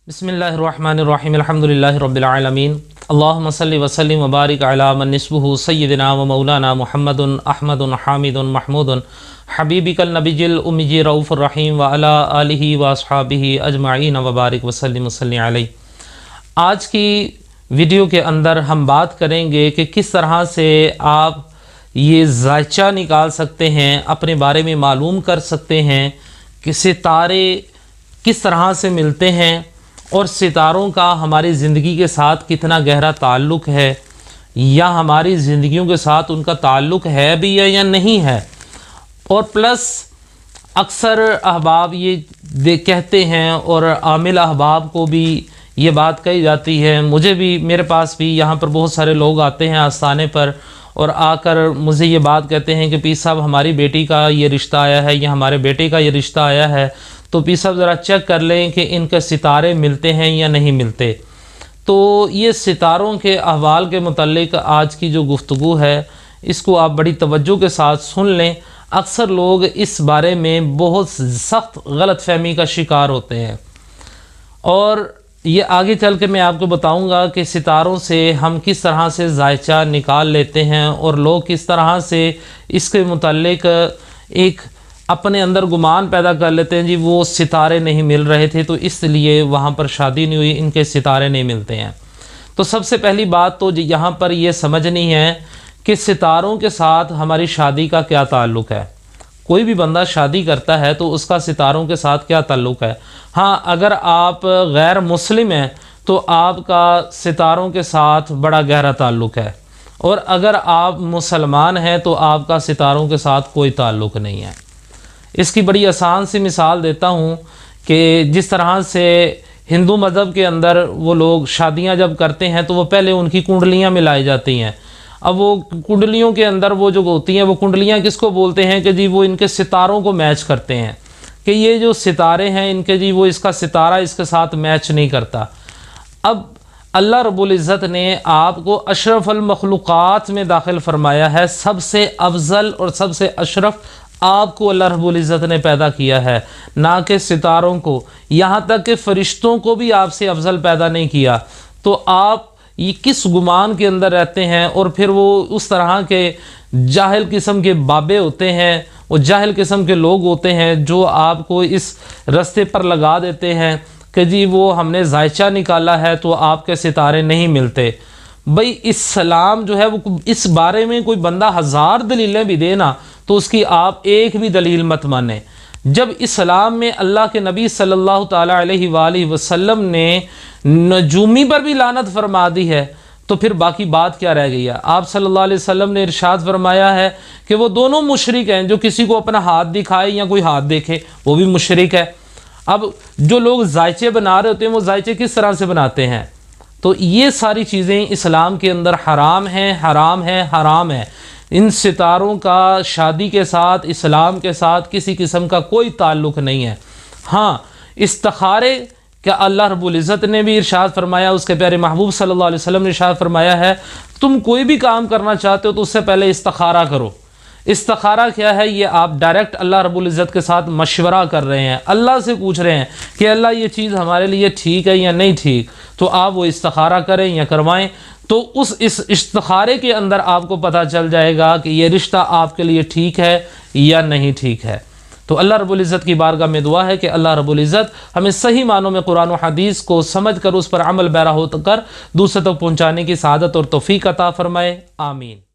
बिस्मिल्लाहिर्रहमानिर्रहीम अल्हम्दुलिल्लाहि रब्बिल आलमीन अल्लाहुम्मा सल्लि व सल्लिम व बारिक अला मन निस्बुहु सय्यिदिना व मौलाना मुहम्मदुन अहमदुन हामिदुन महमूदुन हबीबिकल नबिय्युल उम्मी रऊफुर रहीम व अला आलिहि व अस्हाबिहि अजमाइन व बारिक व सल्लिम अलैहि। आज की वीडियो के अंदर हम बात करेंगे कि किस तरह से आप ये जायचा निकाल सकते हैं, अपने बारे में मालूम कर सकते हैं कि सितारे किस तरह से मिलते हैं और सितारों का हमारी ज़िंदगी के साथ कितना गहरा ताल्लुक़ है, या हमारी ज़िंदगियों के साथ उनका ताल्लुक़ है भी या नहीं है। और प्लस अक्सर अहबाब ये कहते हैं और आमिल अहबाब को भी ये बात कही जाती है, मुझे भी, मेरे पास भी यहाँ पर बहुत सारे लोग आते हैं आस्थाने पर और आकर मुझे ये बात कहते हैं कि पीर साहब हमारी बेटी का ये रिश्ता आया है या हमारे बेटे का ये रिश्ता आया है, तो पीर साहब ज़रा चेक कर लें कि इनके सितारे मिलते हैं या नहीं मिलते। तो ये सितारों के अहवाल के मुतल्लिक आज की जो गुफ्तगू है इसको आप बड़ी तवज्जो के साथ सुन लें। अक्सर लोग इस बारे में बहुत सख्त गलतफहमी का शिकार होते हैं और ये आगे चल के मैं आपको बताऊंगा कि सितारों से हम किस तरह से जायचा निकाल लेते हैं और लोग किस तरह से इसके मुतल्लिक एक अपने अंदर गुमान पैदा कर लेते हैं, जी वो सितारे नहीं मिल रहे थे तो इसलिए वहाँ पर शादी नहीं हुई, इनके सितारे नहीं मिलते हैं। तो सबसे पहली बात तो यहाँ पर ये समझनी है कि सितारों के साथ हमारी शादी का क्या ताल्लुक़ है। कोई भी बंदा शादी करता है तो उसका सितारों के साथ क्या ताल्लुक़ है। हाँ, अगर आप गैर मुस्लिम हैं तो आपका सितारों के साथ बड़ा गहरा ताल्लुक़ है, और अगर आप मुसलमान हैं तो आपका सितारों के साथ कोई ताल्लुक़ नहीं है। इसकी बड़ी आसान सी मिसाल देता हूँ कि जिस तरह से हिंदू मज़हब के अंदर वो लोग शादियाँ जब करते हैं तो वो पहले उनकी कुंडलियाँ मिलाई जाती हैं। अब वो कुंडलियों के अंदर वो जो होती हैं वो कुंडलियाँ किसको बोलते हैं कि जी वो इनके सितारों को मैच करते हैं, कि ये जो सितारे हैं इनके जी वो इसका सितारा इसके साथ मैच नहीं करता। अब अल्लाह रब्बुल इज़्ज़त ने आपको अशरफुल मखलूक़ात में दाखिल फरमाया है, सबसे अफजल और सबसे अशरफ आपको अल्लाह रब्बुल इज़्ज़त ने पैदा किया है, ना कि सितारों को। यहाँ तक कि फ़रिश्तों को भी आपसे अफजल पैदा नहीं किया। तो आप ये किस गुमान के अंदर रहते हैं। और फिर वो उस तरह के जाहिल किस्म के बाबे होते हैं, वो जाहिल किस्म के लोग होते हैं जो आपको इस रास्ते पर लगा देते हैं कि जी वो हमने जायचा निकाला है तो आपके सितारे नहीं मिलते। भाई इस्लाम जो है वो इस बारे में कोई बंदा हज़ार दलीलें भी देना तो उसकी आप एक भी दलील मत माने। जब इस्लाम में अल्लाह के नबी सल्लल्लाहु ताला अलैहि वसल्लम ने नजूमी पर भी लानत फरमा दी है तो फिर बाकी बात क्या रह गई है। आप सल्लल्लाहु अलैहि वसल्लम ने इरशाद फरमाया है कि वो दोनों मुशरिक हैं, जो किसी को अपना हाथ दिखाए या कोई हाथ देखे वो भी मुशरिक है। अब जो लोग जायचे बना रहे होते हैं वो जायचे किस तरह से बनाते हैं, तो ये सारी चीज़ें इस्लाम के अंदर हराम हैं, हराम है, हराम है। इन सितारों का शादी के साथ, इस्लाम के साथ किसी किस्म का कोई ताल्लुक़ नहीं है। हाँ, इस्तिखारे क्या अल्लाह रब्बुल इज़्ज़त ने भी इरशाद फरमाया, उसके प्यारे महबूब सल्लल्लाहु अलैहि वसल्लम ने इरशाद फरमाया है, तुम कोई भी काम करना चाहते हो तो उससे पहले इस्तिखारा करो। इस्तिखारा क्या है, ये आप डायरेक्ट अल्लाह रब्बुल इज़्ज़त के साथ मशवरा कर रहे हैं, अल्लाह से पूछ रहे हैं कि अल्लाह ये चीज़ हमारे लिए ठीक है या नहीं ठीक, तो आप वो इस्तिखारा करें या करवाएं। तो इस इस्तिखारे के अंदर आपको पता चल जाएगा कि ये रिश्ता आपके लिए ठीक है या नहीं ठीक है। तो अल्लाह रब्बुल इज़्ज़त की बारगाह में दुआ है कि अल्लाह रब्बुल इज़्ज़त हमें सही मानों में कुरान और हदीस को समझ कर उस पर अमल पैरा होकर दूसरों तक पहुँचाने की सआदत और तौफीक अता फरमाए। आमीन।